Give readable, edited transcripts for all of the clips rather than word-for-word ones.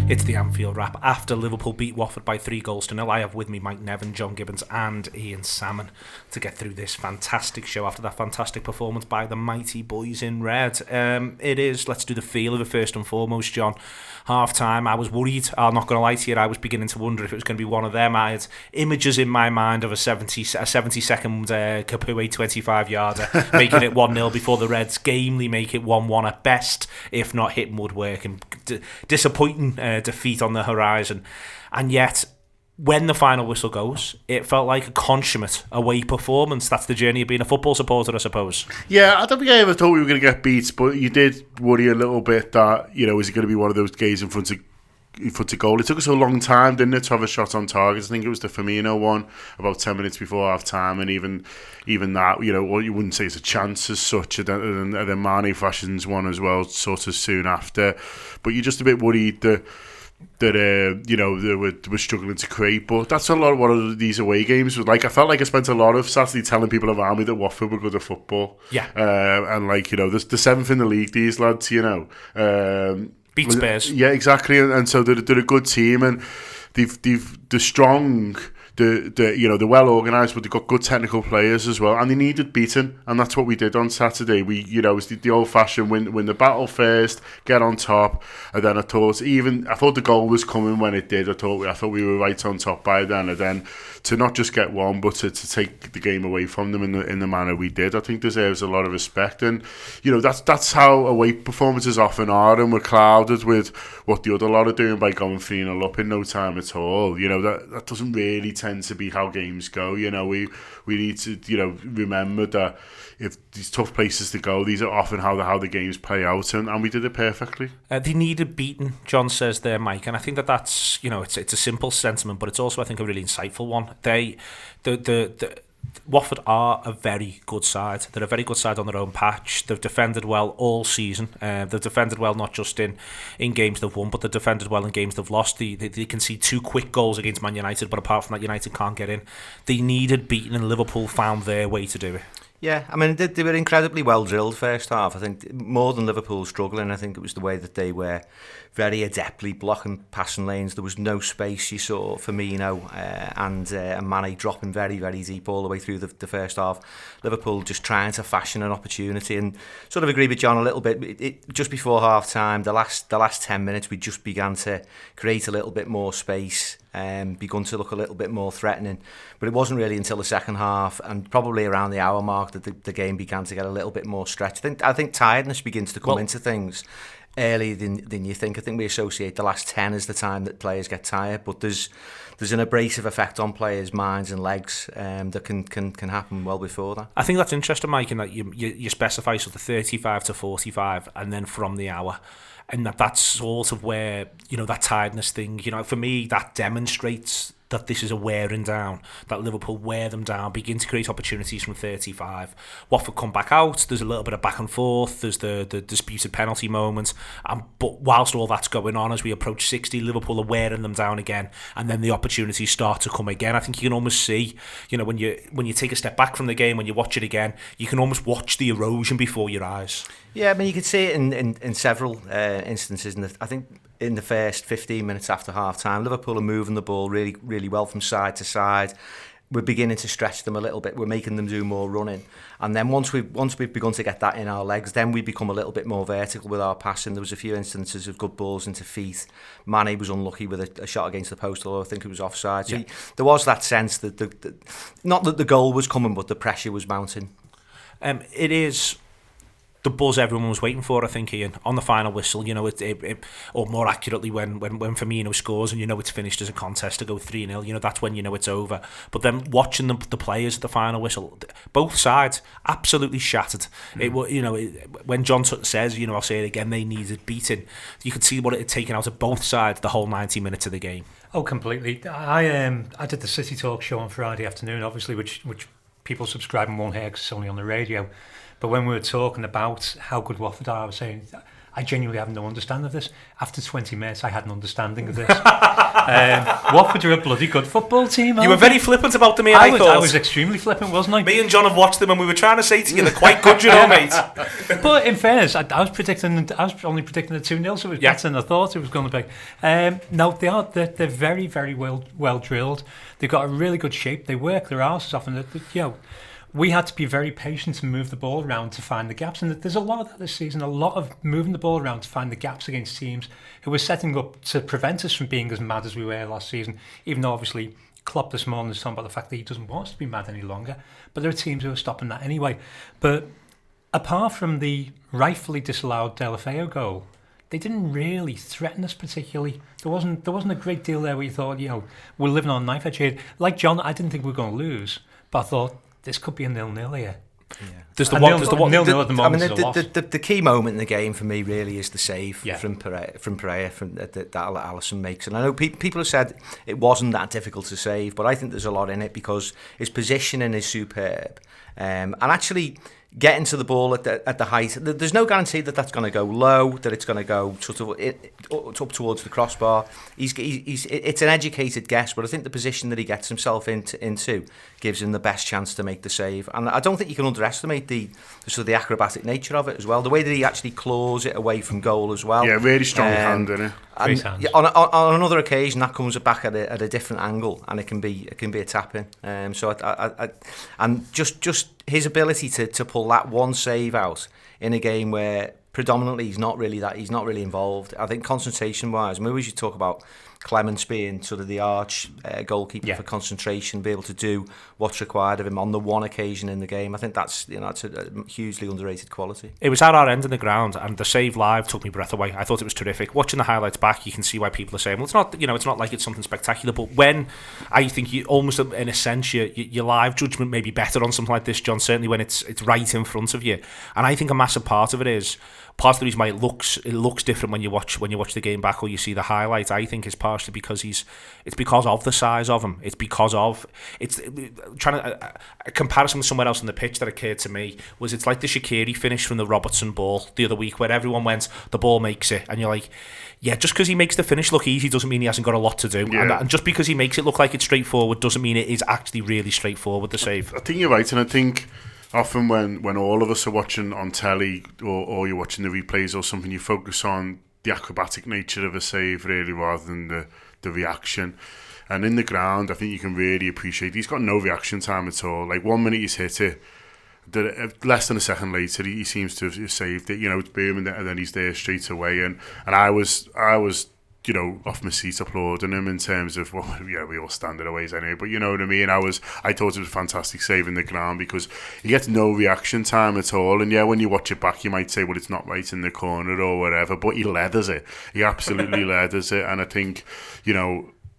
It's the Anfield Wrap. After Liverpool beat Watford by 3-0, I have with me Mike Nevin, John Gibbons and Ian Salmon to get through this fantastic show after that fantastic performance by the mighty boys in red. Let's do the feel of it first and foremost, John. Half time, I was worried. I'm not going to lie to you, I was beginning to wonder if it was going to be one of them. I had images in my mind of a 70-second Capoue 25-yarder making it 1-0 before the Reds gamely make it 1-1 at best, if not hitting woodwork, and disappointing defeat on the horizon. And yet, when the final whistle goes, it felt like a consummate away performance. That's the journey of being a football supporter, I suppose. Yeah, I don't think I ever thought we were going to get beat, but you did worry a little bit that, is it going to be one of those games in front of goal? It took us a long time, didn't it, to have a shot on target. I think it was the Firmino one about 10 minutes before half time, and even that, well, you wouldn't say it's a chance as such, and then Mane fashions one as well sort of soon after. But you're just a bit worried that they were struggling to create. But that's a lot of what these away games was like. I felt like I spent a lot of Saturday telling people around me that Watford were good at football. Yeah. And the seventh in the league, these lads, beat Spurs. Yeah, exactly. And so they're a good team, and they're strong. They're well organised, but they've got good technical players as well, and they needed beating, and that's what we did on Saturday. We, it was the old-fashioned win the battle first, get on top, and then I thought the goal was coming when it did. I thought we were right on top by then, and then to not just get one, but to take the game away from them in the manner we did, I think deserves a lot of respect. And that's how away performances often are, and we're clouded with what the other lot are doing by going 3-0 up in no time at all. That doesn't really tend to be how games go. We need to remember that if these tough places to go, these are often how the games play out, and we did it perfectly. They needed beating, John says there, Mike, and I think that's it's a simple sentiment, but it's also, I think, a really insightful one. Watford are a very good side. They're a very good side on their own patch. They've defended well all season. They've defended well not just in games they've won, but they've defended well in games they've lost. They can see 2 quick goals against Man United, but apart from that, United can't get in. They needed beating, and Liverpool found their way to do it. Yeah, I mean, they were incredibly well drilled first half. I think more than Liverpool struggling, I think it was the way that they were very adeptly blocking passing lanes. There was no space. You saw Firmino and Mane dropping very, very deep all the way through the first half. Liverpool just trying to fashion an opportunity, and sort of agree with John a little bit. Just before half time, the last 10 minutes, we just began to create a little bit more space. Begun to look a little bit more threatening, but it wasn't really until the second half and probably around the hour mark that the game began to get a little bit more stretched. I think tiredness begins to come into things earlier than you think. I think we associate the last 10 as the time that players get tired, but there's an abrasive effect on players' minds and legs that can happen well before that. I think that's interesting, Mike, in that you specify sort of 35 to 45 and then from the hour. And that's sort of where, that tiredness thing, for me, that demonstrates that this is a wearing down, that Liverpool wear them down, begin to create opportunities from 35. Watford come back out, there's a little bit of back and forth, there's the disputed penalty moment, but whilst all that's going on, as we approach 60, Liverpool are wearing them down again, and then the opportunities start to come again. I think you can almost see, when you take a step back from the game, when you watch it again, you can almost watch the erosion before your eyes. Yeah, I mean, you could see it in several instances, and I think in the first 15 minutes after half-time, Liverpool are moving the ball really, really well from side to side. We're beginning to stretch them a little bit. We're making them do more running. And then once we've begun to get that in our legs, then we become a little bit more vertical with our passing. There was a few instances of good balls into feet. Mane was unlucky with a shot against the post, although I think it was offside. So there was that sense that not that the goal was coming, but the pressure was mounting. It is the buzz everyone was waiting for, I think, Ian, on the final whistle. Or more accurately, when Firmino scores and it's finished as a contest to go 3-0, that's when it's over. But then watching the players at the final whistle, both sides absolutely shattered. When John says, I'll say it again, they needed beating, you could see what it had taken out of both sides the whole 90 minutes of the game. Oh, completely. I did the City Talk show on Friday afternoon, obviously, which people subscribe and won't hear because it's only on the radio. But when we were talking about how good Watford are, I was saying, I genuinely have no understanding of this. After 20 minutes, I had an understanding of this. Watford are a bloody good football team. You were very flippant about them, I thought. I was extremely flippant, wasn't I? Me and John have watched them, and we were trying to say to you, they're quite good, you know, mate. But in fairness, I was only predicting a 2-0, so it was better than I thought it was going to be. No, they're very, very well drilled. They've got a really good shape. They work their arses off, and we had to be very patient and move the ball around to find the gaps. And there's a lot of that this season, a lot of moving the ball around to find the gaps against teams who were setting up to prevent us from being as mad as we were last season, even though obviously Klopp this morning is talking about the fact that he doesn't want us to be mad any longer. But there are teams who are stopping that anyway. But apart from the rightfully disallowed Deulofeu goal, they didn't really threaten us particularly. There wasn't a great deal there where you thought, we're living on a knife edge here. Like John, I didn't think we were going to lose, but I thought, this could be a 0-0 here. Yeah. There's the one 0-0 at the moment. The key moment in the game for me really is the save from Pereira that Alisson makes. And I know people have said it wasn't that difficult to save, but I think there's a lot in it because his positioning is superb. And actually getting to the ball at the height, there's no guarantee that that's going to go low, that it's going to go sort of up towards the crossbar. It's an educated guess, but I think the position that he gets himself into gives him the best chance to make the save. And I don't think you can underestimate the sort of the acrobatic nature of it as well. The way that he actually claws it away from goal as well. Yeah, really strong hand in it. And on another occasion, that comes back at a different angle, and it can be a tap in. So and just his ability to pull that one save out in a game where predominantly he's not really involved. I think concentration wise, maybe we should talk about Clements being sort of the arch goalkeeper for concentration, be able to do what's required of him on the one occasion in the game. I think that's a hugely underrated quality. It was at our end of the ground, and the save live took me breath away. I thought it was terrific. Watching the highlights back, you can see why people are saying, well, it's not, it's not like it's something spectacular. But when I think you almost, in a sense, your live judgment may be better on something like this, John. Certainly when it's right in front of you, and I think a massive part of it is. Part of the reason why it looks different when you watch the game back or you see the highlight, I think, is partially because it's because of the size of him. It's trying to a comparison with somewhere else on the pitch that occurred to me was it's like the Shaqiri finish from the Robertson ball the other week where everyone went, the ball makes it, and you're like, yeah, just because he makes the finish look easy doesn't mean he hasn't got a lot to do, and just because he makes it look like it's straightforward doesn't mean it is actually really straightforward, the save. I think you're right, and I think often when all of us are watching on telly or you're watching the replays or something, you focus on the acrobatic nature of a save really rather than the reaction. And in the ground, I think you can really appreciate he's got no reaction time at all. Like 1 minute he's hit it, less than a second later he seems to have saved it. It's booming, and then he's there straight away. And I was off my seat applauding him in terms of, we all stand at a ways anyway, but you know what I mean? I thought it was a fantastic save in the ground because he gets no reaction time at all, and when you watch it back you might say, well, it's not right in the corner or whatever, but he leathers it. He absolutely leathers it, and I think,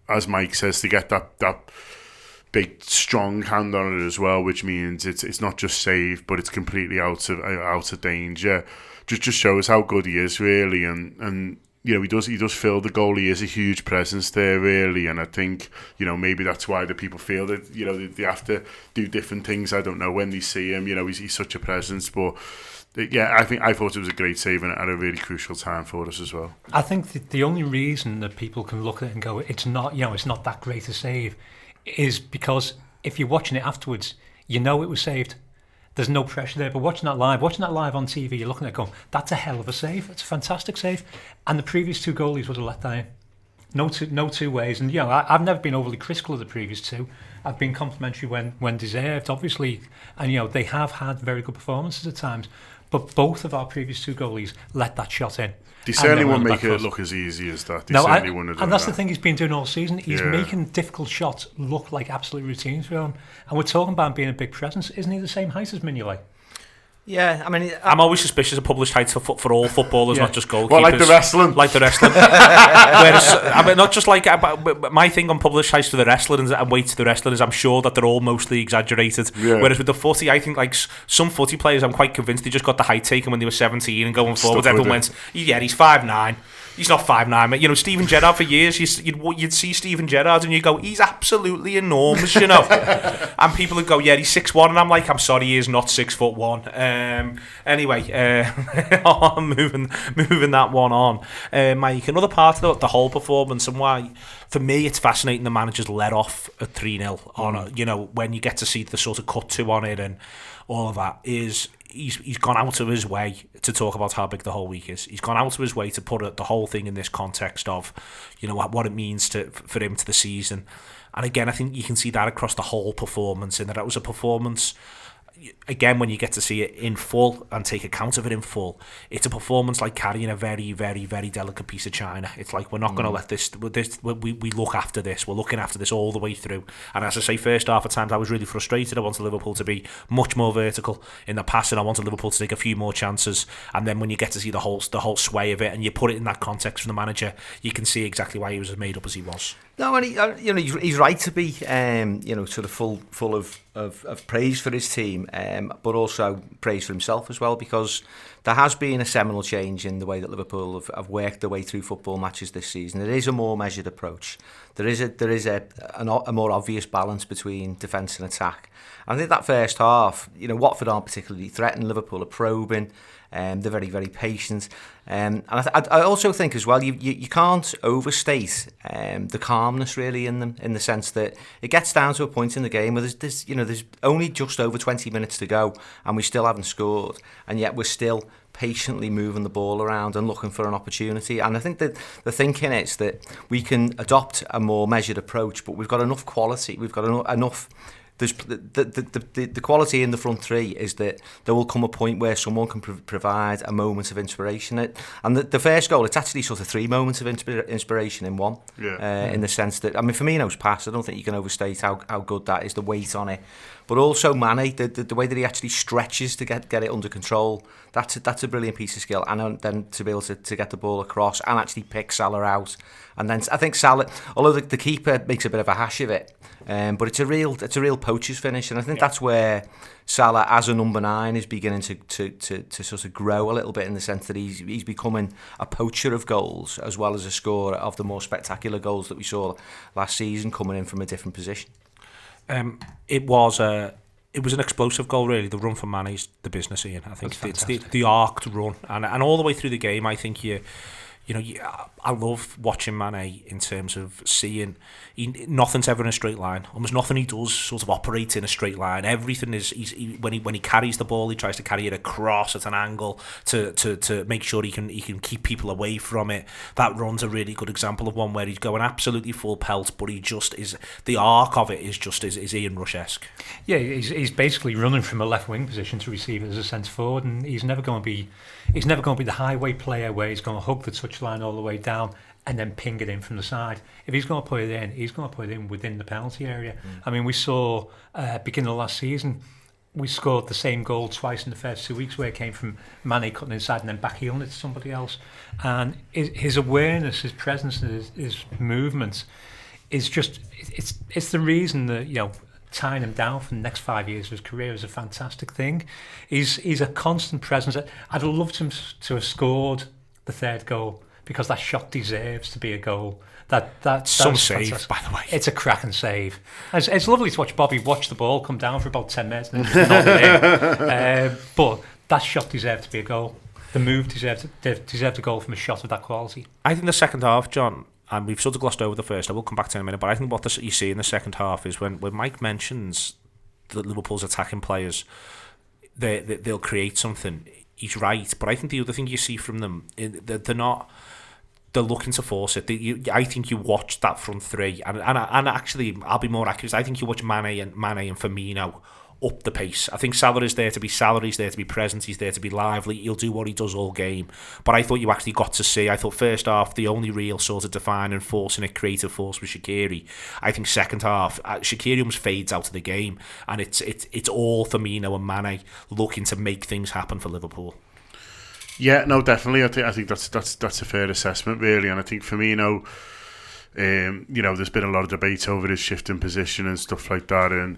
as Mike says, to get that big strong hand on it as well, which means it's not just saved, but it's completely out of danger. Just shows how good he is really, and he does fill the goal. He is a huge presence there, really, and I think maybe that's why the people feel that they have to do different things. I don't know when they see him. He's such a presence, but I thought it was a great save and at a really crucial time for us as well. I think the only reason that people can look at it and go, it's not that great a save, is because if you're watching it afterwards, it was saved. There's no pressure there, but watching that live on TV, you're looking at it going, that's a hell of a save. It's a fantastic save. And the previous two goalies would have let down. No two ways. And, I've never been overly critical of the previous two. I've been complimentary when deserved, obviously. And, they have had very good performances at times. But both of our previous two goalies let that shot in. They certainly won't make it look as easy as that. And that's the thing he's been doing all season. He's making difficult shots look like absolute routines for him. And we're talking about him being a big presence. Isn't he the same height as Mignolet? Yeah, I mean, I'm always suspicious of published heights for all footballers, not just goalkeepers. Well, like the wrestling. Whereas, not just like my thing on published heights for the wrestling and weights to the wrestling is I'm sure that they're all mostly exaggerated. Yeah. Whereas with the footy, I think like some footy players, I'm quite convinced they just got the height taken when they were 17 and going forward. Everyone went, he's 5'9". He's not 5'9", mate. You know, Steven Gerrard for years, you'd see Steven Gerrard and you go, he's absolutely enormous, you know. And people would go, yeah, he's 6'1", and I'm like, I'm sorry, he is not 6'1". Anyway, I'm moving that one on. Mike, another part of the whole performance and why, for me, it's fascinating the managers let off at 3-0 on, you know, when you get to see the sort of cut to on it and all of that is. He's gone out of his way to talk about how big the whole week is. He's gone out of his way to put the whole thing in this context of, you know, what it means for him to the season. And again, I think you can see that across the whole performance, in that it was a performance. Again, when you get to see it in full and take account of it in full, it's a performance like carrying a very, very, very delicate piece of china. It's like, we're not going to let this. We look after this. We're looking after this all the way through. And as I say, first half at times I was really frustrated. I wanted Liverpool to be much more vertical in the passing. I wanted Liverpool to take a few more chances. And then when you get to see the whole sway of it, and you put it in that context from the manager, you can see exactly why he was as made up as he was. No, and he's right to be, sort of full of praise for his team, but also praise for himself as well, because there has been a seminal change in the way that Liverpool have worked their way through football matches this season. It is a more measured approach. There is a more obvious balance between defence and attack. And I think that first half, Watford aren't particularly threatened. Liverpool are probing. They're very, very patient. And I also think as well, you can't overstate the calmness really in them, in the sense that it gets down to a point in the game where there's only just over 20 minutes to go and we still haven't scored, and yet we're still patiently moving the ball around and looking for an opportunity. And I think that the thinking is that we can adopt a more measured approach, but we've got enough quality, we've got enough. There's the quality in the front three is that there will come a point where someone can provide a moment of inspiration. And the first goal, it's actually sort of 3 moments of inspiration in one. Yeah. In the sense that, I mean, Firmino's pass, I don't think you can overstate how good that is, the weight on it. But also Mane, the way that he actually stretches to get it under control, that's a brilliant piece of skill. And then to be able to get the ball across and actually pick Salah out. And then I think Salah, although the keeper makes a bit of a hash of it, but it's a real poacher's finish, and I think that's where Salah as a number 9 is beginning to sort of grow a little bit, in the sense that he's becoming a poacher of goals as well as a scorer of the more spectacular goals that we saw last season, coming in from a different position. It was an explosive goal, really. The run from Mane's the business, Ian. I think it's the arced run, and all the way through the game, I think I love watching Mane in terms of seeing nothing's ever in a straight line. Almost nothing he does sort of operates in a straight line. Everything is when he carries the ball, he tries to carry it across at an angle to make sure he can keep people away from it. That run's a really good example of one where he's going absolutely full pelt, but he just is, the arc of it is just is Ian Rush-esque. Yeah, he's basically running from a left wing position to receive it as a centre forward, and he's never going to be the highway player where he's going to hug the touchline all the way down and then ping it in from the side. If he's going to put it in, he's going to put it in within the penalty area. I mean, we saw beginning of last season, we scored the same goal twice in the first 2 weeks, where it came from Mane cutting inside and then backheeling it to somebody else. And his awareness, his presence, and his movement is just, it's the reason that, tying him down for the next 5 years of his career is a fantastic thing. He's a constant presence. I'd have loved him to have scored the third goal, because that shot deserves to be a goal. That's some save, fantastic. By the way. It's a cracking save. It's lovely to watch Bobby watch the ball come down for about 10 minutes and then just nod it in. But that shot deserved to be a goal. The move deserved a goal from a shot of that quality. I think the second half, John, and we've sort of glossed over the first, I will come back to it in a minute, but I think what you see in the second half is when Mike mentions that Liverpool's attacking players, they'll create something. He's right, but I think the other thing you see from them, they're looking to force it. I think you watch that front three, and actually, I'll be more accurate. I think you watch Mane and Firmino up the pace. I think Salah is there to be Salah, he's there to be present, he's there to be lively, he'll do what he does all game. But I thought you actually got to see, I thought first half, the only real sort of defining force and a creative force was Shaqiri. I think second half, Shaqiri almost fades out of the game, and it's all Firmino and Mane looking to make things happen for Liverpool. Yeah, no, definitely. I think that's a fair assessment, really. And I think Firmino, there's been a lot of debate over his shift in position and stuff like that, and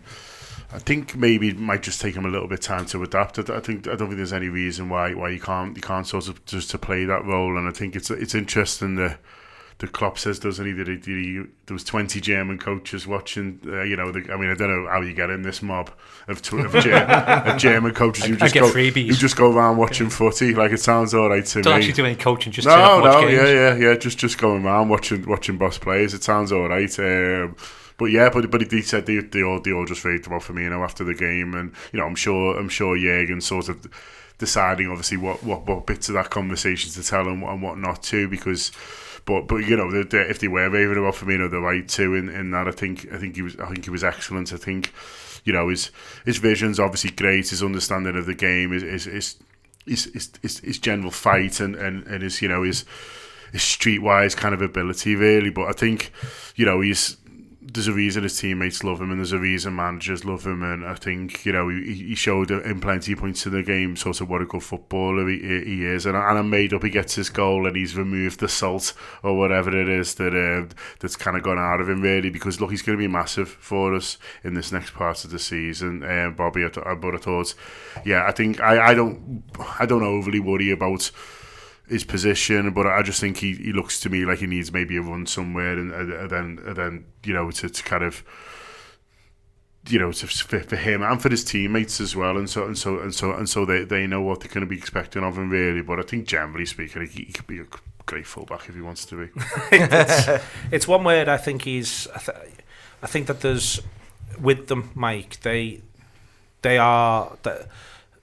I think maybe it might just take him a little bit of time to adapt. I don't think there's any reason why you can't sort of just to play that role. And I think it's interesting that the Klopp says, doesn't he, that there was 20 German coaches watching. I don't know how you get in this mob of German coaches who just go around watching footy. Like, it sounds all right to me. Don't actually do any coaching, just watch games. Just going around watching boss players. It sounds all right. But he said they all just raved about Firmino after the game, and I'm sure Jürgen sort of deciding obviously what bits of that conversation to tell and what not to, because. But if they were raving about Firmino, they're right too. In that, I think he was excellent. I think his vision's obviously great. His understanding of the game, his general fight and his his streetwise kind of ability really. But I think there's a reason his teammates love him, and there's a reason managers love him, and I think he showed in plenty of points in the game sort of what a good footballer he is, and I'm made up he gets his goal and he's removed the salt or whatever it is that's kind of gone out of him really, because look, he's going to be massive for us in this next part of the season, Bobby. But I thought, I think I don't overly worry about his position, but I just think he looks to me like he needs maybe a run somewhere, and then to kind of for him and for his teammates as well, and so they know what they're going to be expecting of him really. But I think generally speaking, he could be a great fullback if he wants to be. It's one word I think I think that there's with them, Mike.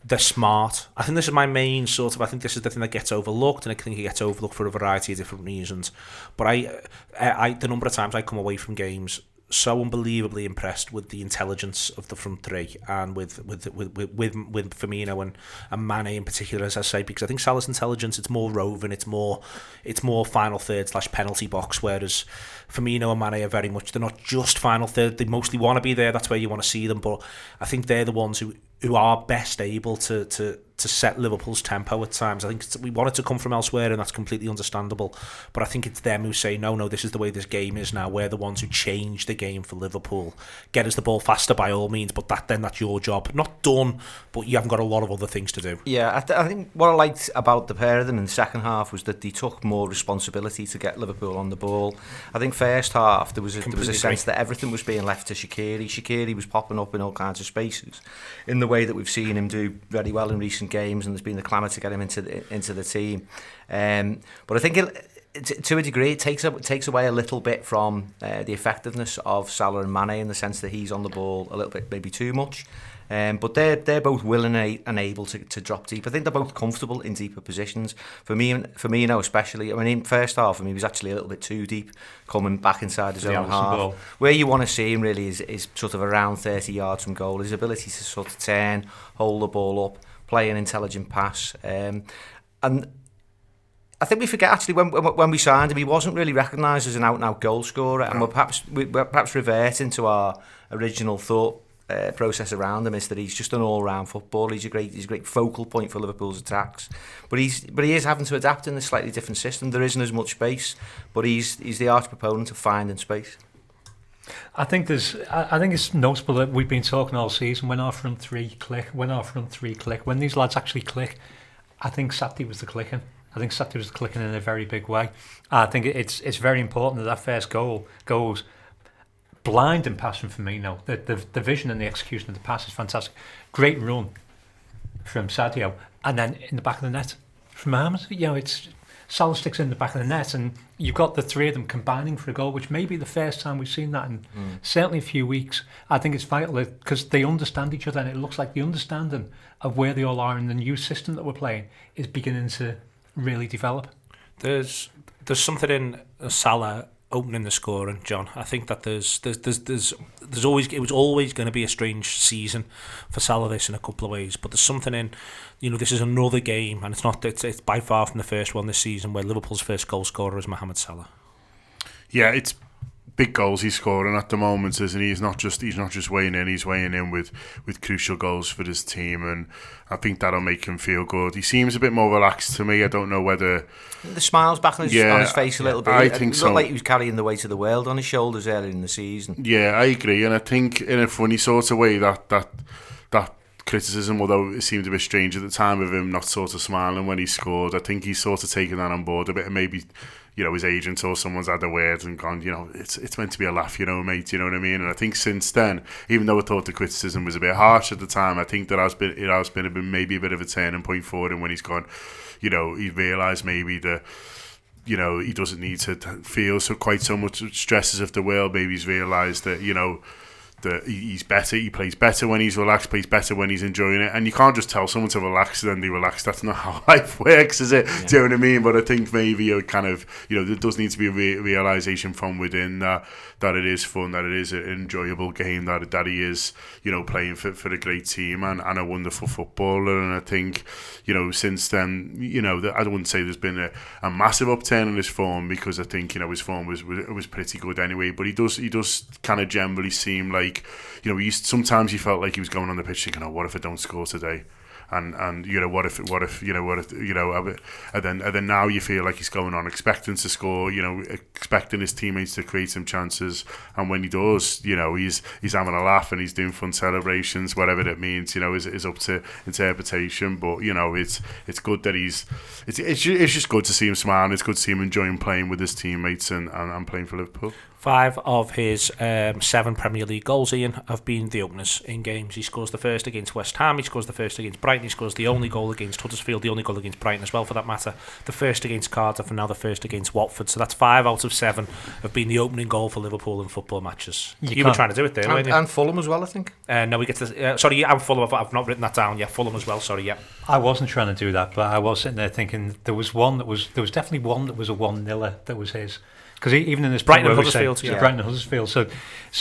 They're smart. I think this is my main sort of. I think this is the thing that gets overlooked, and I think it gets overlooked for a variety of different reasons. But I the number of times I come away from games so unbelievably impressed with the intelligence of the front three, and with Firmino and Mane in particular, as I say, because I think Salah's intelligence, it's more roving, it's more final third / penalty box, whereas Firmino and Mane are very much, they're not just final third, they mostly want to be there, that's where you want to see them, but I think they're the ones who are best able to set Liverpool's tempo at times. I think we want it to come from elsewhere, and that's completely understandable. But I think it's them who say, no, this is the way this game is now. We're the ones who change the game for Liverpool. Get us the ball faster by all means, but that's your job. Not done, but you haven't got a lot of other things to do. Yeah, I think what I liked about the pair of them in the second half was that they took more responsibility to get Liverpool on the ball. I think first half there was a sense that everything was being left to Shaqiri. Shaqiri was popping up in all kinds of spaces in the way that we've seen him do very well in recent games, and there's been the clamour to get him into the team. But I think to a degree it takes away a little bit from the effectiveness of Salah and Mane, in the sense that he's on the ball a little bit, maybe too much. But they're both willing and able to drop deep. I think they're both comfortable in deeper positions. For me, especially, I mean, in first half, he was actually a little bit too deep, coming back inside his own half. Ball. Where you want to see him really is sort of around 30 yards from goal. His ability to sort of turn, hold the ball up, play an intelligent pass, and I think we forget actually when we signed him, he wasn't really recognised as an out-and-out goal scorer, and we're perhaps reverting to our original thought process around him, is that he's just an all-round footballer. He's a great focal point for Liverpool's attacks, but he is having to adapt in a slightly different system. There isn't as much space, but he's the arch proponent of finding space. I think it's notable that we've been talking all season when our front three click. When these lads actually click, I think Saturday was the clicking. In a very big way. I think it's very important that first goal goes blind and pass from Firmino. The vision and the execution of the pass is fantastic. Great run from Sadio, and then in the back of the net from Ahmed. It's Salah sticks in the back of the net, and you've got the three of them combining for a goal, which may be the first time we've seen that in certainly a few weeks. I think it's vital because they understand each other, and it looks like the understanding of where they all are in the new system that we're playing is beginning to really develop. There's something in Salah opening the scoring, John. I think that there's always, it was always going to be a strange season for Salah this in a couple of ways, but there's something in, this is another game, and it's by far from the first one this season where Liverpool's first goal scorer is Mohamed Salah. Yeah, it's big goals he's scoring at the moment, isn't he? He's not just weighing in. He's weighing in with crucial goals for his team, and I think that'll make him feel good. He seems a bit more relaxed to me. I don't know whether the smile's back on his face a little bit. I think so. Looked like he was carrying the weight of the world on his shoulders earlier in the season. Yeah, I agree, and I think in a funny sort of way that criticism, although it seemed a bit strange at the time of him not sort of smiling when he scored, I think he's sort of taken that on board a bit, and maybe, you know, his agent or someone's had a word and gone, you know, it's meant to be a laugh, you know, mate, you know what I mean? And I think since then, even though I thought the criticism was a bit harsh at the time, I think that it has been maybe a bit of a turning point for him when he's gone, you know, he realised maybe that, you know, he doesn't need to feel quite so much stresses of the world. Maybe he's realised that, you know, that he's better, he plays better when he's relaxed, plays better when he's enjoying it, and you can't just tell someone to relax and then they relax. That's not how life works, is it? Yeah. Do you know what I mean? But I think maybe it kind of, you know, there does need to be a realisation from within that it is fun, that it is an enjoyable game, that he is, you know, playing for a great team and a wonderful footballer. And I think, you know, since then, you know, I wouldn't say there's been a massive upturn in his form, because I think, you know, his form was pretty good anyway, but he does kind of generally seem like, you know, sometimes he felt like he was going on the pitch thinking, oh, what if I don't score today? And you know, what if and then now you feel like he's going on expecting to score, you know, expecting his teammates to create some chances, and when he does, you know, he's having a laugh and he's doing fun celebrations, whatever that means, you know, is up to interpretation. But you know, it's good that it's just good to see him smiling. It's good to see him enjoying playing with his teammates and playing for Liverpool. 5 of his 7 Premier League goals, Ian, have been the openers in games. He scores the first against West Ham, he scores the first against Brighton, he scores the only goal against Huddersfield, the only goal against Brighton as well for that matter, the first against Cardiff, and now the first against Watford. So that's 5 out of 7 have been the opening goal for Liverpool in football matches. You were trying to do it there, weren't you? And Fulham as well, I think. No, we get to... sorry, I'm Fulham. I've not written that down. Yeah, Fulham as well, sorry, yeah. I wasn't trying to do that, but I was sitting there thinking there was definitely one that was a 1-0 that was his. Because even in this Brighton and Huddersfield, Brighton and Huddersfield. So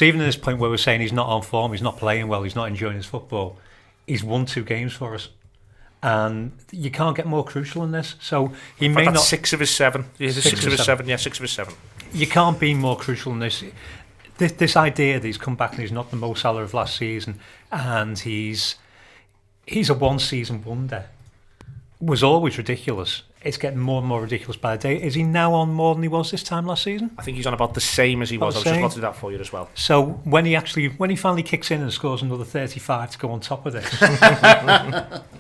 even in this point where we're saying he's not on form, he's not playing well, he's not enjoying his football, he's won 2 games for us, and you can't get more crucial than this. So he may not. 6 of his 7. He's 6 of his 7. Yeah, 6 of his 7. You can't be more crucial than this. This idea that he's come back and he's not the Mo Salah of last season, and he's a one-season wonder, was always ridiculous. It's getting more and more ridiculous by the day. Is he now on more than he was this time last season? I think he's on about the same as he was. I was just about to do that for you as well. So when he finally kicks in and scores another 35 to go on top of this,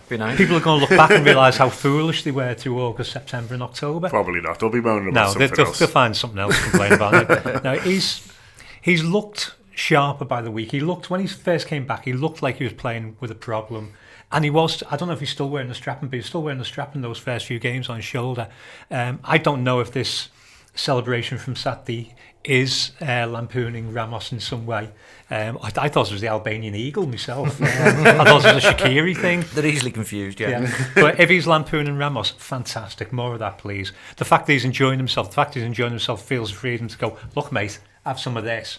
be nice. People are going to look back and realise how foolish they were through August, September and October. Probably not. They'll be moaning about something else. They'll find something else to complain about. Now, he's looked sharper by the week. He looked, when he first came back, he looked like he was playing with a problem. And he was, I don't know if he's still wearing the strap, but he's still wearing the strap in those first few games on his shoulder. I don't know if this celebration from Saturday is lampooning Ramos in some way. I thought it was the Albanian eagle myself. I thought it was a Shaqiri thing. They're easily confused, yeah. But if he's lampooning Ramos, fantastic. More of that, please. The fact that he's enjoying himself, feels freedom to go, look, mate, have some of this.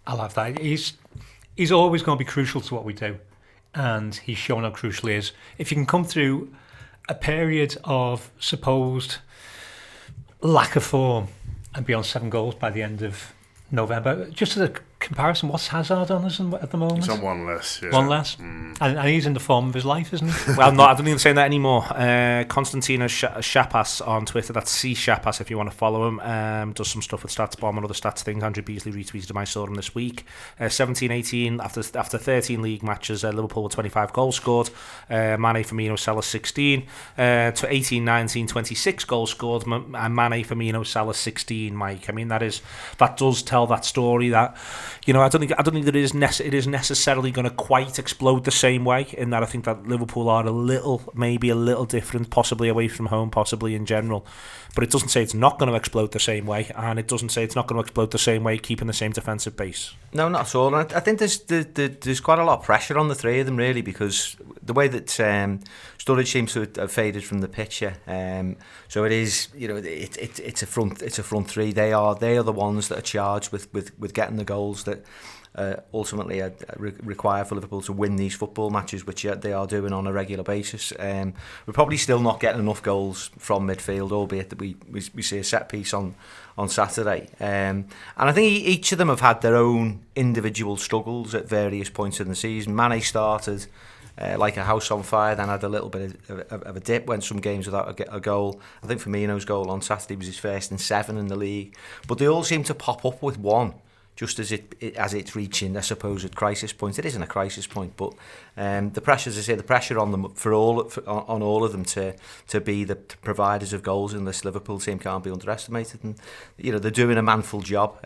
I'll have that. He's always going to be crucial to what we do. And he's shown how crucial he is. If you can come through a period of supposed lack of form and be on 7 goals by the end of November, just as a comparison, what's Hazard on us at the moment? He's on 1 less. Yeah. 1 less? And he's in the form of his life, isn't he? Well, no, I don't even say that anymore. Constantino Shapas on Twitter, that's C Shapas if you want to follow him, does some stuff with Stats Bomb and other stats things. Andrew Beasley retweeted him, I saw him this week. 17-18, after 13 league matches, Liverpool with 25 goals scored. Mane, Firmino, Salah 16. To 18-19, 26 goals scored. Mane, Firmino, Salah 16, Mike. I mean, that does tell that story that, you know, I don't think that it is necessarily going to quite explode the same way, in that I think that Liverpool are maybe a little different, possibly away from home, possibly in general. But it doesn't say it's not going to explode the same way, and it doesn't say it's not going to explode the same way keeping the same defensive base. No, not at all. And I think there's quite a lot of pressure on the three of them, really, because the way that Sturridge seems to have faded from the picture. So it is, it's a front three. They are the ones that are charged with getting the goals that ultimately require for Liverpool to win these football matches, which they are doing on a regular basis. We're probably still not getting enough goals from midfield, albeit that we see a set piece on Saturday. And I think each of them have had their own individual struggles at various points in the season. Mane started like a house on fire, then had a little bit of a dip, went some games without a goal. I think Firmino's goal on Saturday was his first in 7 in the league. But they all seem to pop up with one, just as it's reaching a supposed crisis point. It isn't a crisis point, but the pressure, as I say, the pressure on them on all of them to be the providers of goals in this Liverpool team can't be underestimated. And they're doing a manful job.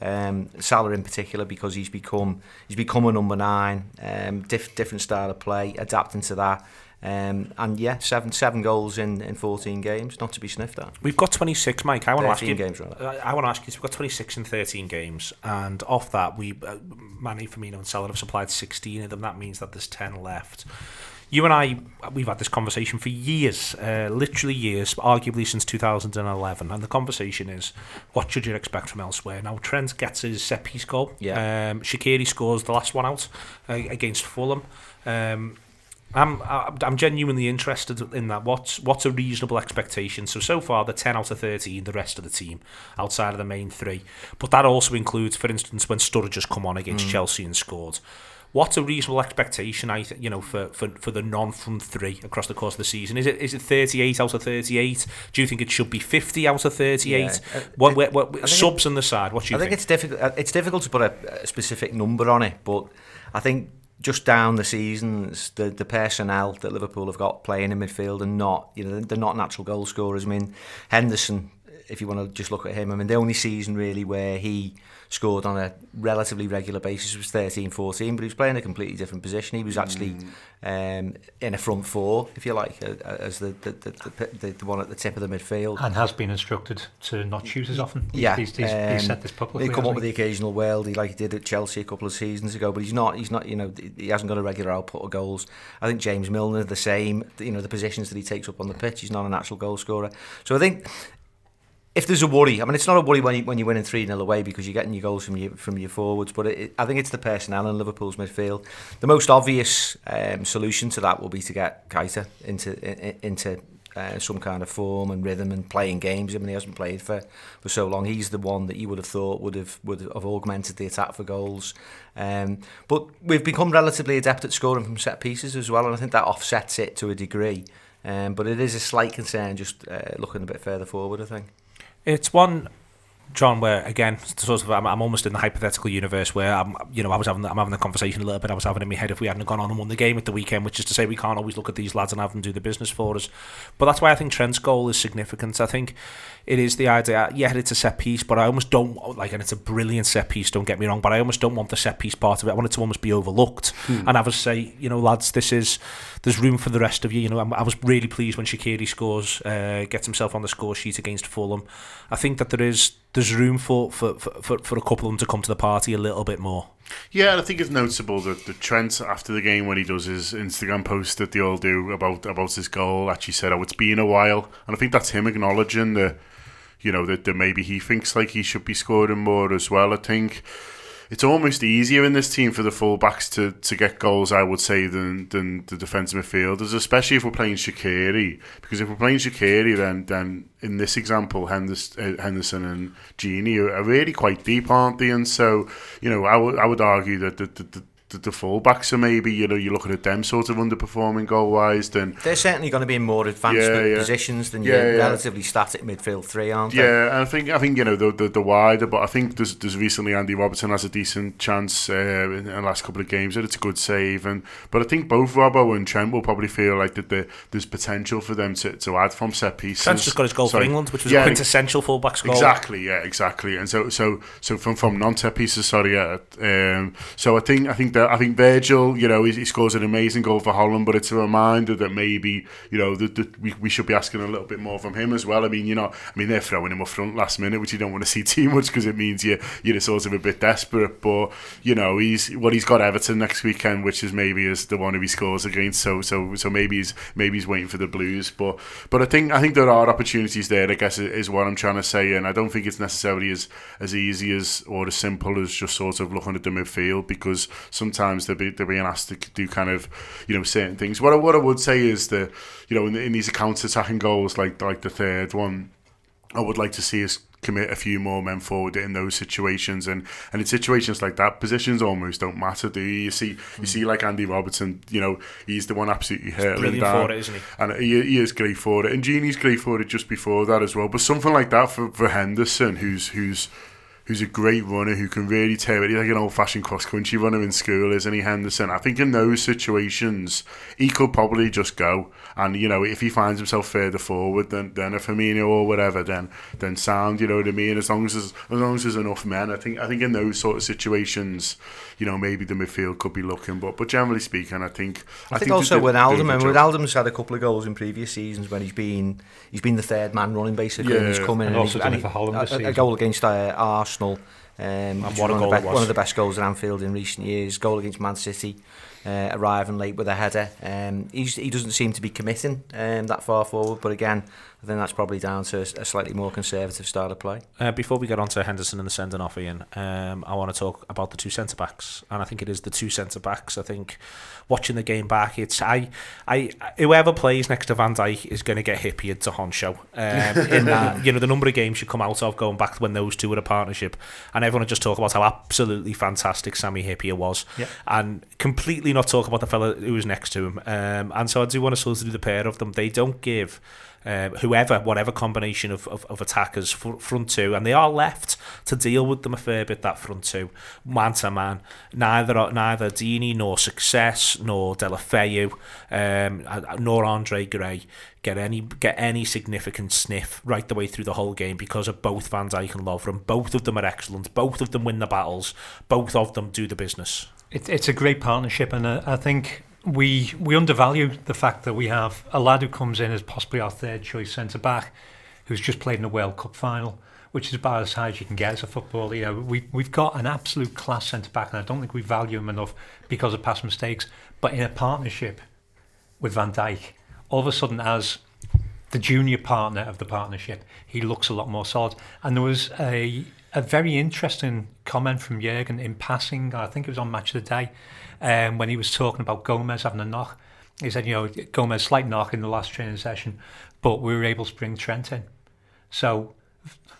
Salah in particular, because he's become a number 9, different style of play, adapting to that. And yeah, seven goals in 14 games, not to be sniffed at. We've got 26, Mike. I want to ask you. Games, rather. I want to ask you. So we've got 26 in 13 games, and off that, Mane, Firmino, and Salah have supplied 16 of them. That means that there's 10 left. You and I, we've had this conversation for years, literally years, arguably since 2011. And the conversation is, what should you expect from elsewhere? Now, Trent gets his set-piece goal. Yeah. Shaqiri scores the last one out against Fulham. I'm genuinely interested in that. What's a reasonable expectation? So far, the 10 out of 13, the rest of the team, outside of the main 3. But that also includes, for instance, when Sturridge has come on against Chelsea and scored. What's a reasonable expectation, for the non-front 3 across the course of the season? Is it 38 out of 38? Do you think it should be 50 out of 38? Yeah. Subs on the side, what do you think? I think it's difficult to put a specific number on it, but I think just down the seasons, the personnel that Liverpool have got playing in midfield are not, they're not natural goal scorers. I mean, Henderson, if you want to just look at him, I mean, the only season really where he scored on a relatively regular basis was 13-14, but he was playing a completely different position. He was actually in a front 4, if you like, as the one at the tip of the midfield. And has been instructed to not shoot as often. Yeah. He's said this publicly. They come up with the occasional worldie like he did at Chelsea a couple of seasons ago, but he's not, he hasn't got a regular output of goals. I think James Milner, the same, the positions that he takes up on the pitch, he's not a natural goal scorer. So I think, if there's a worry, I mean, it's not a worry when you're winning 3-0 away because you're getting your goals from your forwards, but I think it's the personnel in Liverpool's midfield. The most obvious solution to that will be to get Keita into some kind of form and rhythm and playing games. I mean, he hasn't played for so long. He's the one that you would have thought would have augmented the attack for goals. But we've become relatively adept at scoring from set pieces as well, and I think that offsets it to a degree. But it is a slight concern just looking a bit further forward, I think. It's one, John, where again, sort of, I'm almost in the hypothetical universe where I'm having the conversation a little bit. I was having in my head if we hadn't gone on and won the game at the weekend, which is to say we can't always look at these lads and have them do the business for us. But that's why I think Trent's goal is significant. I think it is the idea. Yeah, it's a set piece, but I almost don't and it's a brilliant set piece. Don't get me wrong, but I almost don't want the set piece part of it. I want it to almost be overlooked and have us say, lads, there's room for the rest of you. I was really pleased when Shaqiri scores, gets himself on the score sheet against Fulham. I think that there's room for a couple of them to come to the party a little bit more. Yeah, and I think it's noticeable that the Trent, after the game, when he does his Instagram post that they all do about his goal, actually said, it's been a while. And I think that's him acknowledging that, that maybe he thinks like he should be scoring more as well. I think it's almost easier in this team for the full-backs to get goals, I would say, than the defensive midfielders, especially if we're playing Shaqiri. Because if we're playing Shaqiri, then in this example, Henderson and Gini are really quite deep, aren't they? And so, I would argue that the full-backs are maybe, you're looking at them sort of underperforming goal-wise. Then they're certainly going to be in more advanced positions than your relatively static midfield 3, aren't they? Yeah, and I think the wider, but I think there's recently Andy Robertson has a decent chance in the last couple of games that it's a good save, but I think both Robbo and Trent will probably feel like that there's potential for them to add from set pieces. Trent's just got his goal for England, which was a quintessential full-back's goal. Exactly, and so from non-set pieces, so I think think Virgil, he scores an amazing goal for Holland, but it's a reminder that maybe that we should be asking a little bit more from him as well. I mean, they're throwing him up front last minute, which you don't want to see too much because it means you're sort of a bit desperate. But he's got Everton next weekend, which is maybe is the one who he scores against. So maybe he's waiting for the Blues. But I think there are opportunities there, I guess, is what I'm trying to say, and I don't think it's necessarily as easy as or as simple as just sort of looking at the midfield, because sometimes they're being asked to do kind of certain things. What I would say is that in these counter-attacking goals like the third one, I would like to see us commit a few more men forward in those situations, and in situations like that, positions almost don't matter, do you? You see like Andy Robertson, he's the one absolutely hurtling down, for it, isn't he? And he is great for it, and Gini's great for it just before that as well. But something like that for Henderson, who's a great runner, who can really tear it. He's like an old-fashioned cross-country runner in school, isn't he, Henderson? I think in those situations, he could probably just go. And, if he finds himself further forward than a Firmino or whatever, then sound, you know what I mean? As long as there's enough men, I think in those sort of situations, maybe the midfield could be looking. But generally speaking, I think also Wijnaldum's had a couple of goals in previous seasons when he's been the third man running, basically, and he's come in and also done it for Holland this season. A goal against Arsenal. And what a goal it was. One of the best goals at Anfield in recent years. Goal against Man City, arriving late with a header. He doesn't seem to be committing that far forward, but again, I think that's probably down to a slightly more conservative style of play. Before we get on to Henderson and the sending off, Ian, I want to talk about the two centre backs, and I think it is the two centre backs. I think watching the game back, it's whoever plays next to Van Dijk is going to get hippied to Honcho. In that, the number of games you come out of going back when those two were a partnership, and everyone would just talk about how absolutely fantastic Sammy Hyypiä was, and completely not talk about the fella who was next to him. And so I do want to sort of do the pair of them. They don't give whatever combination of attackers front two, and they are left to deal with them a fair bit, that front two, man to man. Neither Dini nor Success nor Deulofeu nor Andre Gray get any significant sniff right the way through the whole game because of both Van Dijk and Lovren. Both of them are excellent. Both of them win the battles. Both of them do the business. It's a great partnership, and I think we undervalue the fact that we have a lad who comes in as possibly our third choice centre back, who's just played in a World Cup final, which is about as high as you can get as a footballer. We've got an absolute class centre back, and I don't think we value him enough because of past mistakes. But in a partnership with Van Dijk, all of a sudden, as the junior partner of the partnership, he looks a lot more solid. And there was a very interesting comment from Jurgen in passing, I think it was on Match of the Day, when he was talking about Gomez having a knock. He said, Gomez, slight knock in the last training session, but we were able to bring Trent in. So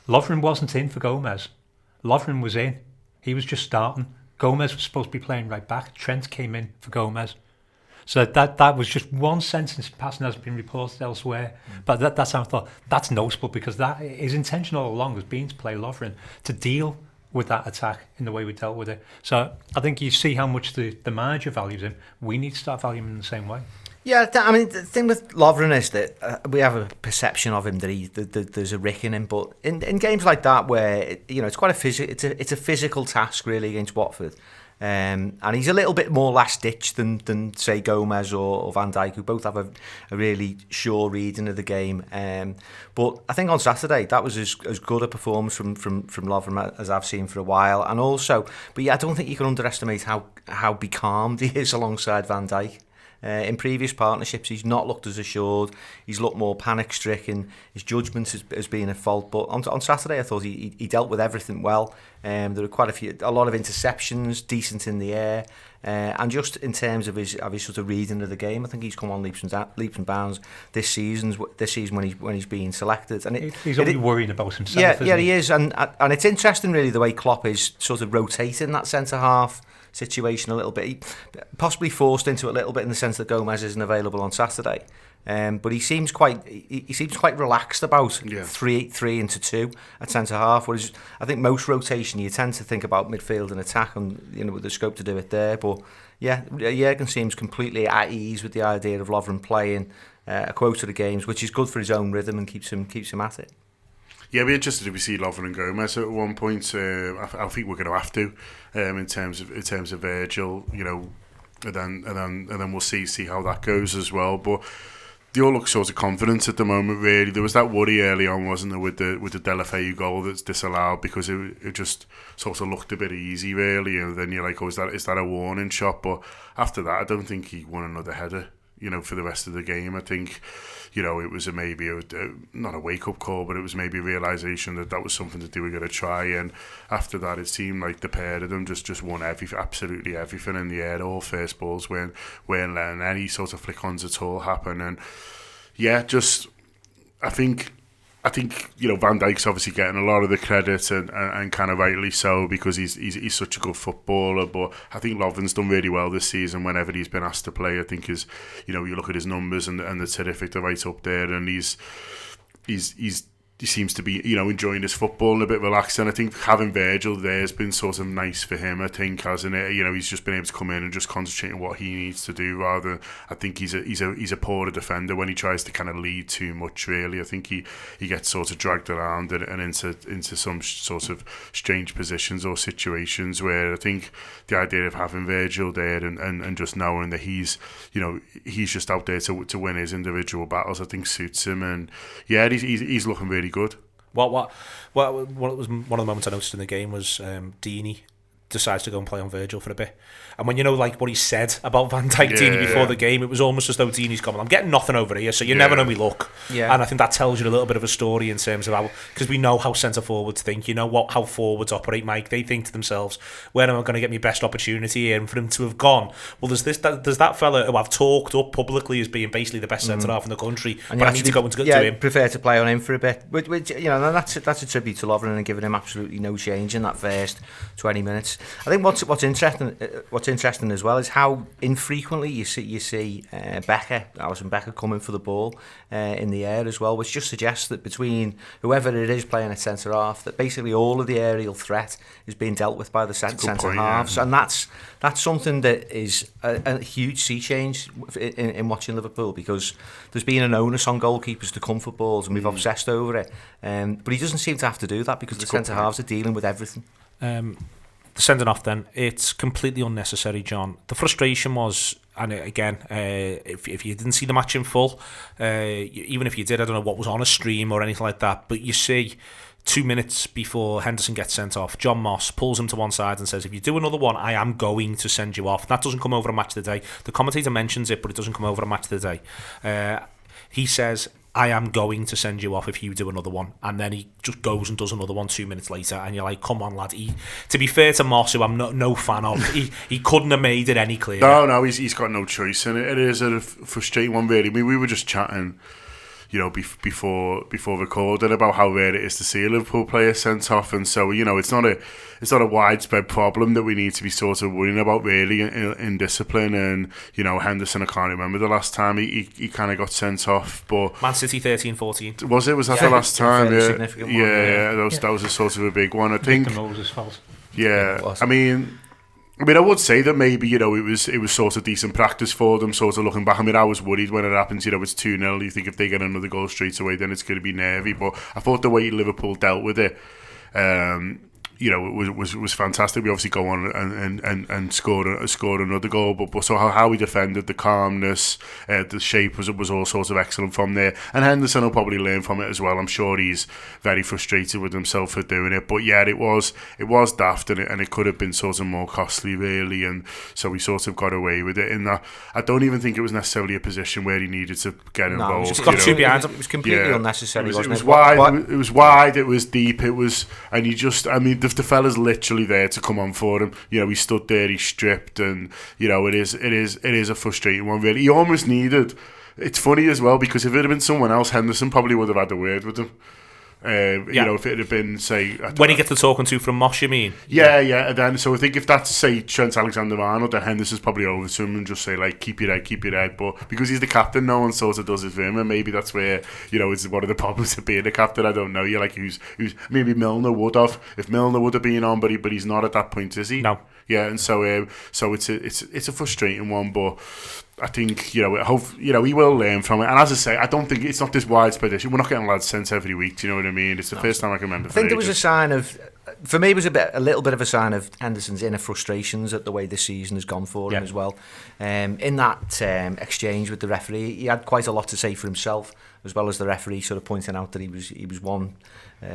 Lovren wasn't in for Gomez. Lovren was in. He was just starting. Gomez was supposed to be playing right back. Trent came in for Gomez. So that was just one sentence passing, has been reported elsewhere. But that's how I thought. That's noticeable because that his intention all along has been to play Lovren, to deal with that attack in the way we dealt with it. So I think you see how much the manager values him. We need to start valuing him in the same way. Yeah, the thing with Lovren is that we have a perception of him that there's a rick in him, but in games like that where it's quite it's a physical task really against Watford. And he's a little bit more last ditch than say Gomez or Van Dijk, who both have a really sure reading of the game. But I think on Saturday that was as good a performance from Lovren as I've seen for a while. And also, I don't think you can underestimate how becalmed he is alongside Van Dijk. In previous partnerships, he's not looked as assured. He's looked more panic-stricken. His judgment has been at fault. But on Saturday, I thought he dealt with everything well. There were a lot of interceptions, decent in the air, and just in terms of his sort of reading of the game, I think he's come on leaps and bounds this season when he's being selected. And he's only worrying about himself. Yeah, he is, and it's interesting really the way Klopp is sort of rotating that centre half situation a little bit. He possibly forced into it a little bit in the sense that Gomez isn't available on Saturday, but he seems quite relaxed about 3 into 2 at centre half. Whereas I think most rotation you tend to think about midfield and attack, and with the scope to do it there. But Jurgen seems completely at ease with the idea of Lovren playing a quota of games, which is good for his own rhythm and keeps him at it. Yeah, we're interested if we see Lovren and Gomez at one point. I think we're going to have to, in terms of Virgil, you know, and then we'll see how that goes as well. But they all look sort of confident at the moment. Really, there was that worry early on, wasn't there, with the Delafeu goal that's disallowed, because it just sort of looked a bit easy, really. And then you're like, oh, is that a warning shot? But after that, I don't think he won another header, you know, for the rest of the game. I think, you know, it was maybe not a wake-up call, but it was maybe a realisation that was something that they were going to try. And after that, it seemed like the pair of them just won absolutely everything in the air. All first balls weren't letting any sort of flick-ons at all happen. And yeah, I think, you know, Van Dijk's obviously getting a lot of the credit, and kind of rightly so, because he's such a good footballer. But I think Lovren's done really well this season whenever he's been asked to play. I think you know, you look at his numbers and they're terrific. They're right up there, and he seems to be, you know, enjoying his football and a bit relaxed. And I think having Virgil there has been sort of nice for him, I think, hasn't it? You know, he's just been able to come in and just concentrate on what he needs to do, rather. I think he's a poorer defender when he tries to kind of lead too much, really. I think he gets sort of dragged around and into some sort of strange positions or situations, where I think the idea of having Virgil there and just knowing that he's just out there to win his individual battles, I think suits him. And yeah, he's looking really good. What was one of the moments I noticed in the game was Deeney decides to go and play on Virgil for a bit. And when you know, like, what he said about Van Dijk, Deeney, before the game, it was almost as though Deeney's gone, I'm getting nothing over here, so you never know me look. Yeah. And I think that tells you a little bit of a story in terms of how, because we know how centre-forwards think, you know how forwards operate, Mike. They think to themselves, where am I going to get my best opportunity here? And for him to have gone, well, there's that fella who I've talked up publicly as being basically the best centre-half in the country, and but I need to go and to him. Prefer to play on him for a bit. Which, you know, that's a tribute to Lovren and giving him absolutely no change in that first 20 minutes. I think what's interesting as well is how infrequently you see Alison Becker coming for the ball in the air as well, which just suggests that between whoever it is playing at centre half, that basically all of the aerial threat is being dealt with by the centre halves, and that's something that is a huge sea change in watching Liverpool, because there's been an onus on goalkeepers to come for balls, and we've obsessed over it. But he doesn't seem to have to do that, because the centre halves are dealing with everything. The sending off then, it's completely unnecessary, John. The frustration was, and again, if you didn't see the match in full, even if you did, I don't know what was on a stream or anything like that, but you see 2 minutes before Henderson gets sent off, John Moss pulls him to one side and says, if you do another one, I am going to send you off. That doesn't come over a match of the day. The commentator mentions it, but it doesn't come over a match of the day. He says, I am going to send you off if you do another one. And then he just goes and does another one 2 minutes later, and you're like, come on, lad. To be fair to Moss, who I'm no fan of, he couldn't have made it any clearer. No, he's got no choice, and it is a frustrating one, really. I mean, we were just chatting, you know, before recording about how rare it is to see a Liverpool player sent off, and so, you know, it's not a widespread problem that we need to be sort of worrying about, really, in discipline. And, you know, Henderson, I can't remember the last time he kind of got sent off, but Man City 13-14. Was that the last time? Yeah, significant one, that was a sort of a big one, I think. Moses' fault. Yeah, I mean, I would say that maybe, you know, it was sort of decent practice for them, sort of looking back. I mean, I was worried when it happens, you know, it's 2-0. You think if they get another goal straight away, then it's going to be nervy. But I thought the way Liverpool dealt with it, you know, it was fantastic. We obviously go on and score another goal, but so how we defended, the calmness, the shape was all sorts of excellent from there. And Henderson will probably learn from it as well. I'm sure he's very frustrated with himself for doing it. But yeah, it was daft, and it could have been sort of more costly, really. And so we sort of got away with it. In that, I don't even think it was necessarily a position where he needed to get involved. He's got two behind him. It was completely unnecessary. It was wide. It was wide. It was deep. It was, and you just, I mean, the fella's literally there to come on for him. You know, he stood there, he stripped, and you know, it is a frustrating one, really. He almost needed. It's funny as well, because if it had been someone else, Henderson probably would have had a word with him. You know, if it had been, say, when he gets the talking to from Moss, you mean? Yeah. And then, so I think if that's, say, Trent Alexander-Arnold, then Henderson's probably over to him and just say, like, keep your head. But because he's the captain, no one sort of does it for him, and maybe that's where, you know, it's one of the problems of being a captain. I don't know. You're like, who's maybe Milner would have, if Milner would have been on, but he's not at that point, is he? No. Yeah, and so it's a frustrating one, but I think, you know, he will learn from it. And as I say, I don't think it's not this widespread issue. We're not getting lads sent every week. Do you know what what I mean? It's the first time I can remember. I think there was a sign of, for me, it was a little bit of a sign of Henderson's inner frustrations at the way this season has gone for him as well. In that exchange with the referee, he had quite a lot to say for himself, as well as the referee sort of pointing out that he was one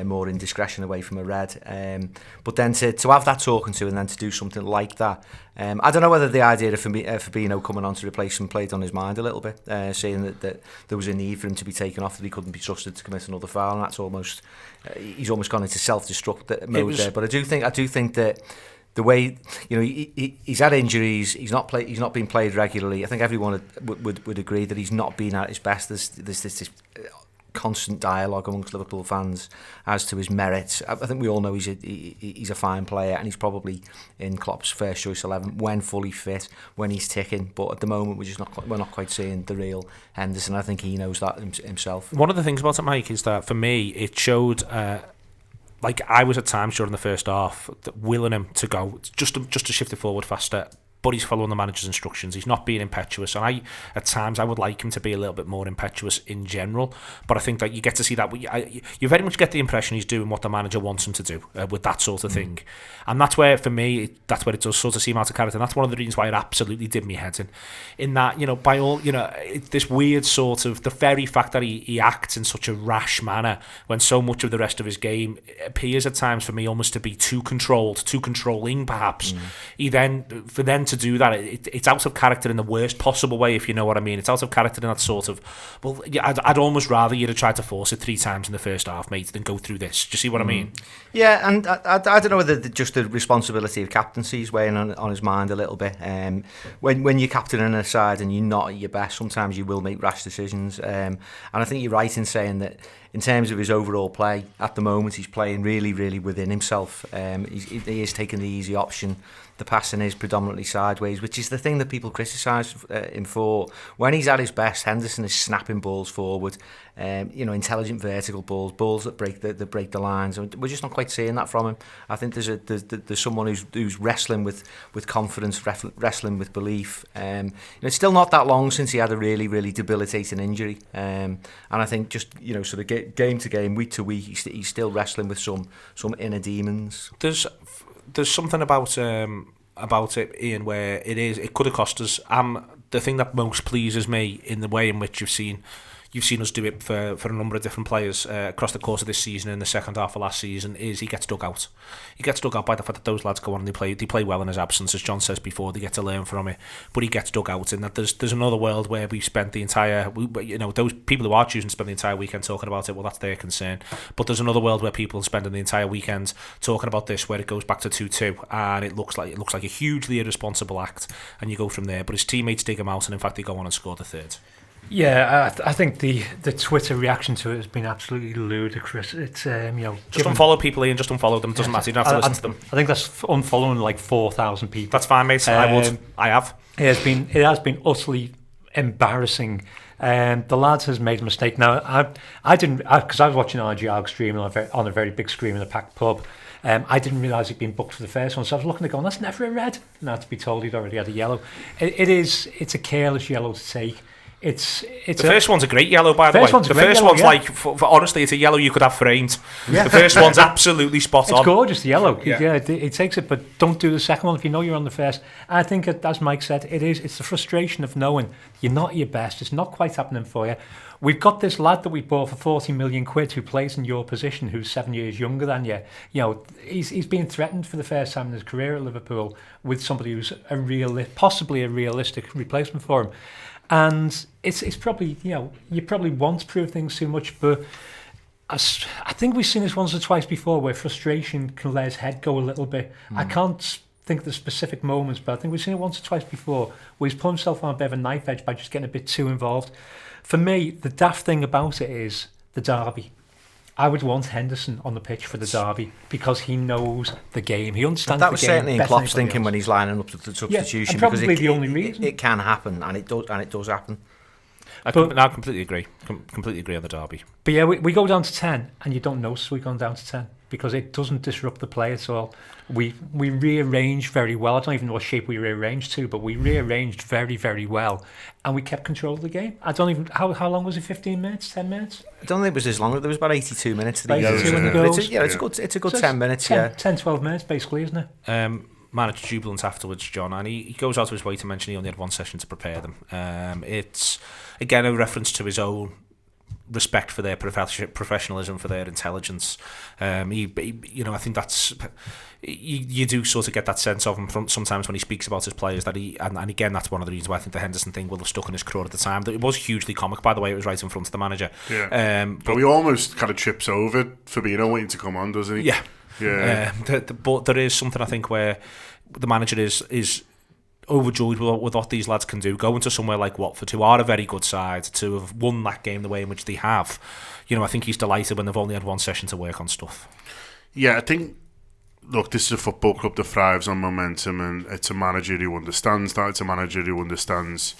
more indiscretion away from a red. But then to have that talking to and then to do something like that, I don't know whether the idea of Fabinho coming on to replace him played on his mind a little bit, saying that there was a need for him to be taken off, that he couldn't be trusted to commit another foul, and that's almost he's almost gone into self-destruct mode there. But I do think that the way, you know, he's had injuries, he's not been played regularly. I think everyone would agree that he's not been at his best. There's this constant dialogue amongst Liverpool fans as to his merits. I think we all know he's a fine player, and he's probably in Klopp's first choice 11 when fully fit, when he's ticking. But at the moment, we're not quite seeing the real Henderson. I think he knows that himself. One of the things about it, Mike, is that for me, it showed. Like I was at times during the first half willing him to go just to shift it forward faster, but he's following the manager's instructions. He's not being impetuous, and at times I would like him to be a little bit more impetuous in general. But I think that you get to see that you very much get the impression he's doing what the manager wants him to do with that sort of thing, and that's where for me that's where it does sort of seem out of character. And that's one of the reasons why it absolutely did me head in that, you know, by all, you know, this weird sort of the very fact that he acts in such a rash manner when so much of the rest of his game appears at times for me almost to be too controlled, too controlling perhaps. For them to do that, it's out of character in the worst possible way, if you know what I mean. It's out of character in that sort of, well, yeah, I'd almost rather you'd have tried to force it 3 times in the first half, mate, than go through this. Do you see what I mean? Yeah, and I don't know whether just the responsibility of captaincy is weighing on his mind a little bit. When you're captaining a side and you're not at your best, sometimes you will make rash decisions. And I think you're right in saying that in terms of his overall play, at the moment he's playing really, really within himself. He is taking the easy option. The passing is predominantly sideways, which is the thing that people criticise him for. When he's at his best, Henderson is snapping balls forward, intelligent vertical balls that break the lines. And we're just not quite seeing that from him. I think there's someone who's wrestling with confidence, wrestling with belief. It's still not that long since he had a really, really debilitating injury, and I think just sort of game to game, week to week, he's still wrestling with some inner demons. There's something about it, Ian, where it could have cost us. The thing that most pleases me in the way in which you've seen us do it for a number of different players across the course of this season and the second half of last season is he gets dug out. He gets dug out by the fact that those lads go on and they play well in his absence, as John says before. They get to learn from it, but he gets dug out. And that there's another world where we've spent the entire, those people who are choosing to spend the entire weekend talking about it, well, that's their concern. But there's another world where people are spending the entire weekend talking about this, where it goes back to 2-2, and it looks like a hugely irresponsible act, and you go from there. But his teammates dig him out, and in fact they go on and score the third. Yeah, I think the Twitter reaction to it has been absolutely ludicrous. It's just unfollow people, Ian. Just unfollow them. It doesn't matter. You don't have to listen to them. I think that's unfollowing like 4,000 people. That's fine, mate. I would. I have. It has been utterly embarrassing. The lads has made a mistake. Now I didn't, because I was watching RGR stream on a very big screen in a packed pub. I didn't realise he'd been booked for the first one, so I was looking at going, that's never a red. Now to be told he'd already had a yellow. It's a careless yellow to take. The first one's a great yellow, by the way. The first one's like, honestly, it's a yellow you could have framed. Yeah. The first one's absolutely spot on. It's gorgeous, the yellow. Yeah, it takes it, but don't do the second one if you know you're on the first. I think, as Mike said, it's the frustration of knowing you're not at your best. It's not quite happening for you. We've got this lad that we bought for 40 million quid who plays in your position, who's 7 years younger than you. He's being threatened for the first time in his career at Liverpool with somebody who's possibly a realistic replacement for him. And it's probably, you probably want to prove things too much, but I think we've seen this once or twice before where frustration can let his head go a little bit. I can't think of the specific moments, but I think we've seen it once or twice before where he's put himself on a bit of a knife edge by just getting a bit too involved. For me, the daft thing about it is the derby. I would want Henderson on the pitch for the derby because he knows the game. He understands the game. That was certainly in Klopp's thinking when he's lining up to the substitution. Yeah, and probably the only reason. It can happen, and it does happen. I completely agree. Completely agree on the derby. But yeah, we go down to 10, and you don't notice we've gone down to 10 because it doesn't disrupt the play at all. We rearranged very well. I don't even know what shape we rearranged to, but we rearranged very, very well, and we kept control of the game. I don't even how long was it? 15 minutes, 10 minutes? I don't think it was as long. There was about 82 minutes to the 82 in the goals. It's a good 10 minutes. 10, 12 minutes basically, isn't it? Manager jubilant afterwards, John, and he goes out of his way to mention he only had one session to prepare them. It's again a reference to his own respect for their professionalism, for their intelligence. I think that's you do sort of get that sense of him from sometimes when he speaks about his players that he and again that's one of the reasons why I think the Henderson thing will have stuck in his craw at the time. It was hugely comic, by the way. It was right in front of the manager. But he almost kind of trips over Fabinho waiting to come on, doesn't he? Yeah. But there is something I think where the manager is overjoyed with what these lads can do, going to somewhere like Watford, who are a very good side, to have won that game the way in which they have. I think he's delighted when they've only had one session to work on stuff. Yeah, I think, look, this is a football club that thrives on momentum, and it's a manager who understands that. It's a manager who understands,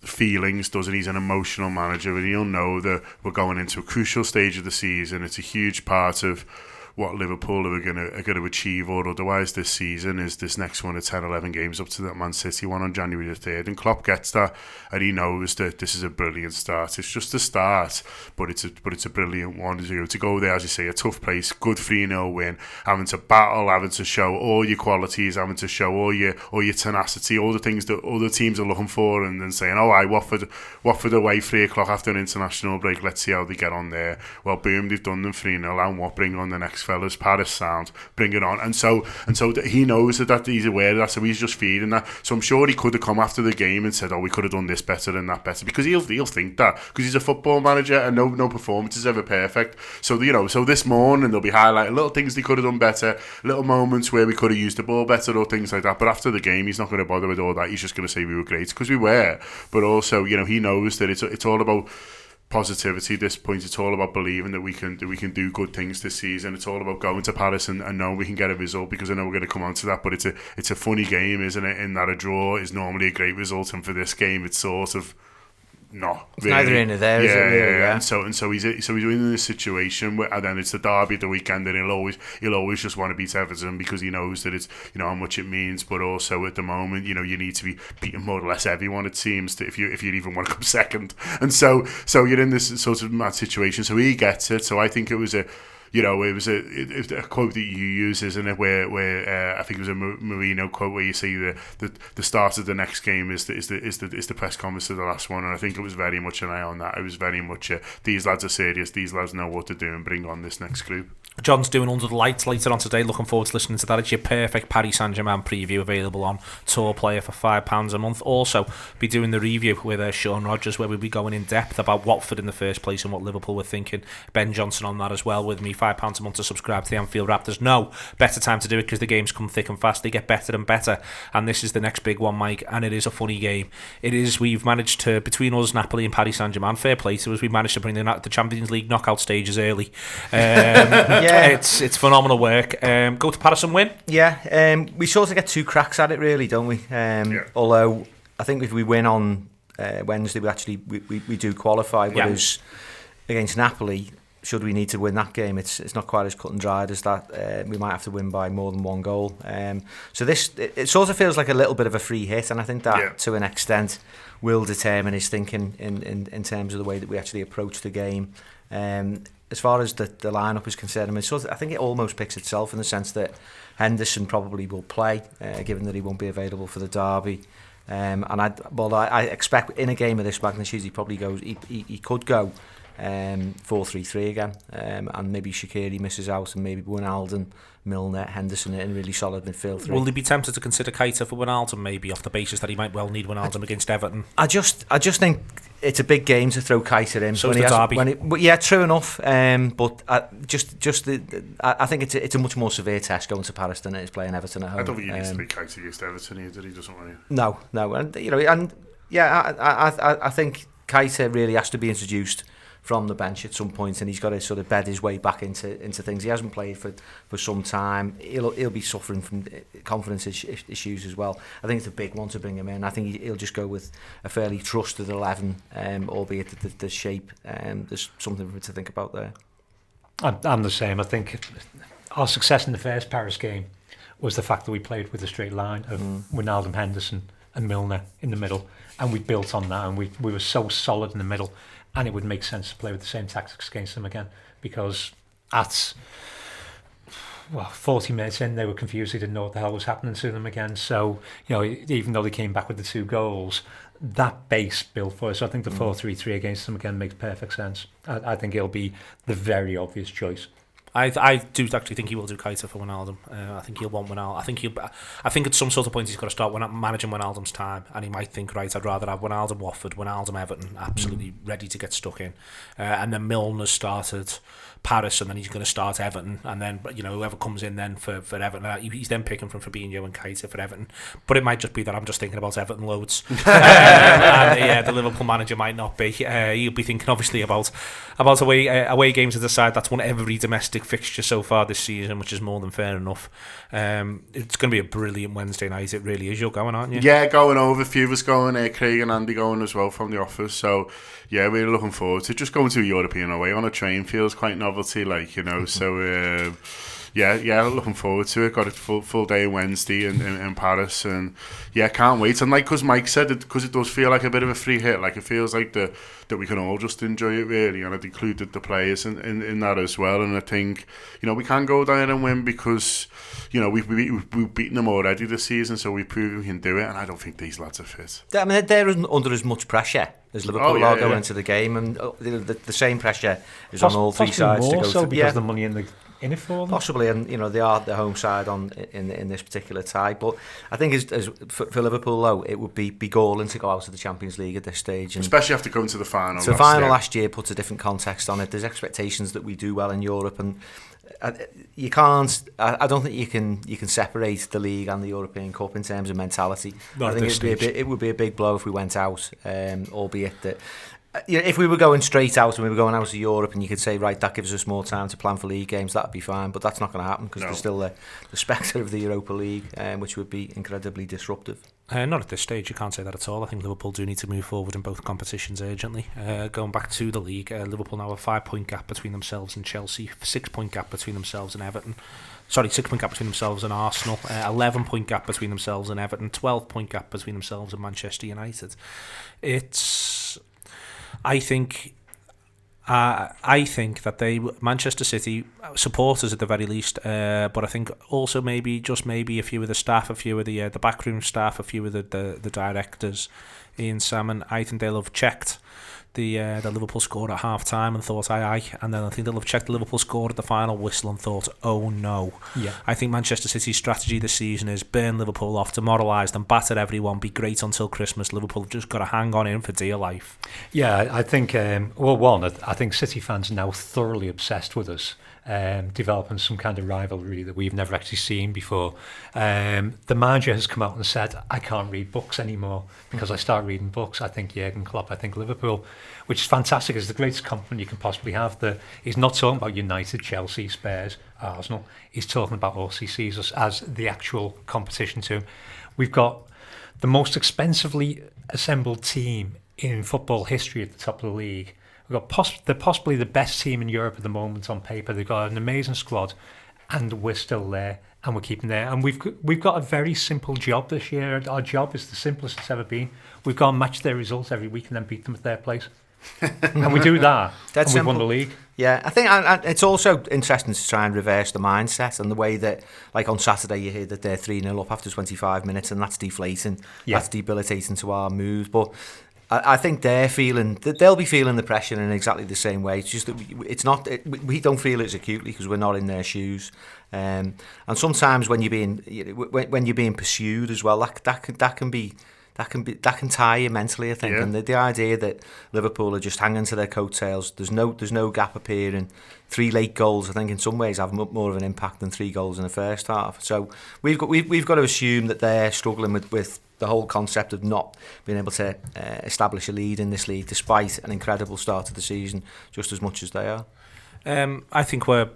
feelings, doesn't he? He's an emotional manager, and he'll know that we're going into a crucial stage of the season. It's a huge part of what Liverpool are going to achieve or otherwise this season is this next one of 10-11 games up to that Man City one on January the 3rd, and Klopp gets that, and he knows that this is a brilliant start. It's just a start, but it's a brilliant one to go there, as you say, a tough place, good 3-0 win, having to battle, having to show all your qualities, having to show all your tenacity, all the things that other teams are looking for, and then saying, Watford away 3 o'clock after an international break, let's see how they get on there. Well, boom, they've done them 3-0, and what, bring on the next fellas, Paris sound, bring it on, and so he knows that he's aware of that, so he's just feeding that. So I'm sure he could have come after the game and said, we could have done this better and that better, because he'll think that, because he's a football manager and no performance is ever perfect. So so this morning they'll be highlighting little things they could have done better, little moments where we could have used the ball better or things like that. But after the game, he's not going to bother with all that. He's just going to say we were great, because we were. But also, he knows that it's all about positivity at this point. It's all about believing that we can do good things this season. It's all about going to Paris and knowing we can get a result, because I know we're going to come on to that, but it's a funny game, isn't it, in that a draw is normally a great result, and for this game it's sort of not it's really. Neither in or there, is it really? Yeah. And so he's in this situation where, and then it's the derby at the weekend, and he'll always just want to beat Everton, because he knows that it's how much it means. But also at the moment, you need to be beating more or less everyone, it seems, if you even want to come second. And so you're in this sort of mad situation. So he gets it. So I think it was a quote that you use, isn't it? Where I think it was a Mourinho quote where you say the start of the next game is the press conference to the last one, and I think it was very much an eye on that. It was very much these lads are serious. These lads know what to do and bring on this next group. John's doing Under the Lights later on today. Looking forward to listening to that. It's your perfect Paris Saint-Germain preview, available on Tour Player for £5 a month. Also, be doing the review with Sean Rogers, where we'll be going in depth about Watford in the first place and what Liverpool were thinking. Ben Johnson on that as well with me. £5 a month to subscribe to the Anfield Wrap. There's no better time to do it, because the games come thick and fast. They get better and better, and this is the next big one, Mike, and it is a funny game. It is. We've managed to, between us, Napoli and Paris Saint-Germain, fair play to us, we've managed to bring the Champions League knockout stages early. Yeah, it's phenomenal work. Go to Paris and win. Yeah, we sort of get 2 cracks at it, really, don't we? Although I think if we win on Wednesday, we do qualify. Whereas against Napoli, should we need to win that game, it's not quite as cut and dried as that. We might have to win by more than 1 goal. So it sort of feels like a little bit of a free hit, and I think that to an extent will determine his thinking in terms of the way that we actually approach the game. As far as the lineup is concerned, I think it almost picks itself, in the sense that Henderson probably will play, given that he won't be available for the derby. And I expect in a game of this magnitude, he probably goes. He could go 4-3-3 again, and maybe Shaqiri misses out, and maybe Wijnaldum, Milner, Henderson in really solid midfield 3. Will they be tempted to consider Keita for Wijnaldum, maybe off the basis that he might well need Wijnaldum against Everton? I just think it's a big game to throw Keita in. So is the derby. True enough. But I think it's a much more severe test going to Paris than it is playing Everton at home. I don't think he needs to be Keita against Everton either. He doesn't want to. No, I think Keita really has to be introduced from the bench at some point, and he's got to sort of bed his way back into things. He hasn't played for some time. He'll be suffering from confidence issues as well. I think it's a big one to bring him in. I think he'll just go with a fairly trusted 11, albeit the shape. There's something to think about there. I'm the same. I think our success in the first Paris game was the fact that we played with a straight line of Wijnaldum, Henderson and Milner in the middle, and we built on that, and we were so solid in the middle, and it would make sense to play with the same tactics against them again, because at 40 minutes in, they were confused. They didn't know what the hell was happening to them again. So, even though they came back with the 2 goals, that base built for us. So I think the 4-3-3 against them again makes perfect sense. I think it'll be the very obvious choice. I do actually think he will do Keita for Wijnaldum. I think he'll want Wijnaldum. I think at some sort of point he's got to start managing Wijnaldum's time, and he might think, right, I'd rather have Wijnaldum Watford, Wijnaldum Everton, absolutely ready to get stuck in, and then Milner started Paris, and then he's going to start Everton, and then whoever comes in then for Everton, he's then picking from Fabinho and Keita for Everton. But it might just be that I'm just thinking about Everton loads, and the Liverpool manager might not be. He'll be thinking obviously about away games to decide. That's won every domestic fixture so far this season, which is more than fair enough. It's going to be a brilliant Wednesday night. It really is. You're going, aren't you? Yeah, going over. A few of us going. Craig and Andy going as well from the office. So yeah, we're looking forward to just going to a European away on a train. Feels quite novelty, So looking forward to it. Got a full day on Wednesday in Paris, and can't wait. And because Mike said, because it does feel like a bit of a free hit. It feels like that we can all just enjoy it really, and I'd included the players in that as well. And I think we can go down and win because we've beaten them already this season, so we've proven we can do it. And I don't think these lads are fit. I mean, they're under as much pressure as Liverpool are going into the game, and the same pressure is on all 3 sides to go so through. Because the money in it for them. Possibly, and they are the home side in this particular tie. But I think as for Liverpool, though, it would be galling to go out of the Champions League at this stage, and especially after going to the final. So the final last year puts a different context on it. There's expectations that we do well in Europe, and you can't. I don't think you can separate the league and the European Cup in terms of mentality. I think it would be a big blow if we went out, albeit that. If we were going straight out and we were going out of Europe, and you could say, right, that gives us more time to plan for league games, that'd be fine. But that's not going to happen because there's still the spectre of the Europa League, which would be incredibly disruptive. Not at this stage, you can't say that at all. I think Liverpool do need to move forward in both competitions urgently. Going back to the league, Liverpool now have a 5-point gap between themselves and Chelsea, 6-point gap between themselves and Everton. 6-point gap between themselves and Arsenal, 11-point gap between themselves and Everton, 12-point gap between themselves and Manchester United. I think that Manchester City supporters at the very least, but I think also maybe a few of the staff, a few of the backroom staff, a few of the directors, Ian Salmon, I think they'll have checked the Liverpool score at half time and thought aye, and then I think they'll have checked the Liverpool score at the final whistle and thought, oh no. I think Manchester City's strategy this season is burn Liverpool off, demoralise them, batter everyone, be great until Christmas. Liverpool have just got to hang on in for dear life. I think I think City fans are now thoroughly obsessed with us, developing some kind of rivalry that we've never actually seen before. The manager has come out and said, I can't read books anymore because I start reading books. I think Jurgen Klopp, I think Liverpool, which is fantastic. It's the greatest compliment you can possibly have. He's not talking about United, Chelsea, Spurs, Arsenal. He's talking about us. He sees us as the actual competition to him. We've got the most expensively assembled team in football history at the top of the league. We've got they're possibly the best team in Europe at the moment on paper. They've got an amazing squad, and we're still there, and we're keeping there. And we've got a very simple job this year. Our job is the simplest it's ever been. We've got to match their results every week and then beat them at their place. And we do that, and we've won the league. Yeah, I think it's also interesting to try and reverse the mindset and the way that, like on Saturday, you hear that they're 3-0 up after 25 minutes, and that's deflating. Yeah. That's debilitating to our moves. But I think they'll be feeling the pressure in exactly the same way. It's just that we don't feel it as acutely because we're not in their shoes. And sometimes when you're being pursued as well, that can tie you mentally, I think. Yeah. And the idea that Liverpool are just hanging to their coattails, there's no gap appearing. 3 late goals, I think, in some ways have more of an impact than 3 goals in the first half. So we've got to assume that they're struggling with the whole concept of not being able to establish a lead in this league, despite an incredible start to the season, just as much as they are. I think we're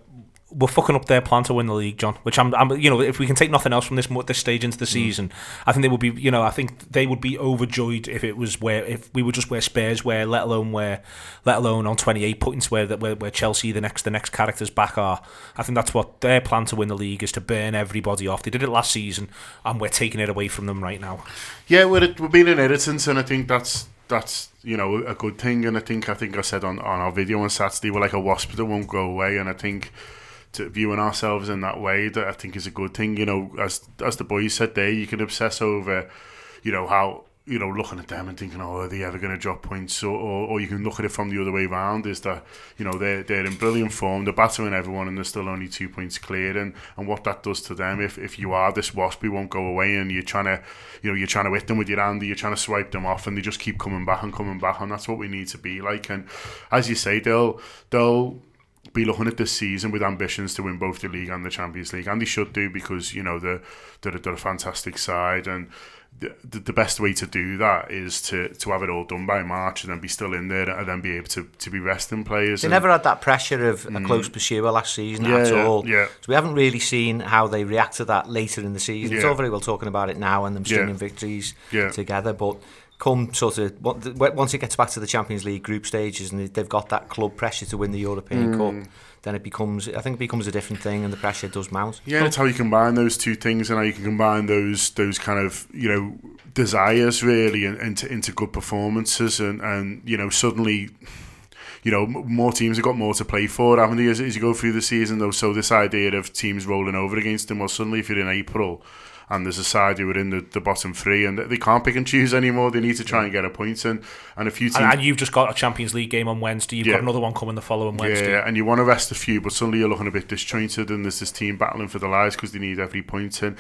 we're fucking up their plan to win the league, John. Which I'm if we can take nothing else from this stage into the season, I think they would be, I think they would be overjoyed if it was if we were just where Spurs were, let alone on 28 points where Chelsea, the next characters back are. I think that's what their plan to win the league is, to burn everybody off. They did it last season, and we're taking it away from them right now. Yeah, we're being an irritant, and I think that's a good thing. And I think I said on our video on Saturday, we're like a wasp that won't go away, and I think viewing ourselves in that way, that I think is a good thing. As the boys said there, you can obsess over how looking at them and thinking, oh, are they ever going to drop points, or you can look at it from the other way around, is that they're in brilliant form, they're battering everyone, and they're still only 2 points clear, and what that does to them, if you are this wasp who won't go away, and you're trying to hit them with your hand, you're trying to swipe them off, and they just keep coming back, and that's what we need to be like. And as you say, they'll be looking at this season with ambitions to win both the league and the Champions League, and they should do, because they're a fantastic side, and the best way to do that is to have it all done by March, and then be still in there, and then be able to be resting players. They never had that pressure of a close pursuer last season at all. Yeah. So we haven't really seen how they react to that later in the season. It's all very well talking about it now and them stringing victories together, but come sort of once it gets back to the Champions League group stages and they've got that club pressure to win the European Cup, then it becomes a different thing, and the pressure does mount. Yeah, it's how you combine those two things, and how you can combine those kind of desires really into good performances, and suddenly more teams have got more to play for, haven't they, as you go through the season though. So this idea of teams rolling over against them, well, suddenly if you're in April and there's a side who are in the bottom three, and they can't pick and choose anymore. They need to try and get a point, and a few teams. And you've just got a Champions League game on Wednesday. You've got another one coming the following Wednesday. Yeah, and you want to rest a few, but suddenly you're looking a bit disjointed, and there's this team battling for their lives because they need every point. And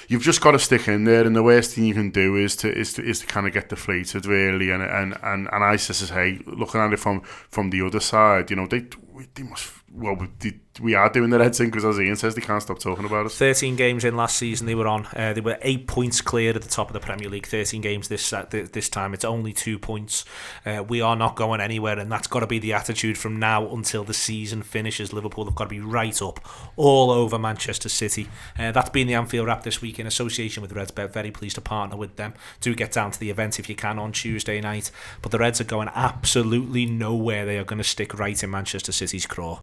you've just got to stick in there. And the worst thing you can do is to kind of get deflated, really. And I say, looking at it from the other side, they must. Well, we are doing the Reds thing, because as Ian says, they can't stop talking about it. 13 games in last season they were on. They were 8 points clear at the top of the Premier League. 13 games this time. It's only 2 points. We are not going anywhere, and that's got to be the attitude from now until the season finishes. Liverpool have got to be right up all over Manchester City. That's been the Anfield Wrap this week in association with RedsBet. Very pleased to partner with them. Do get down to the event if you can on Tuesday night. But the Reds are going absolutely nowhere. They are going to stick right in Manchester City's craw.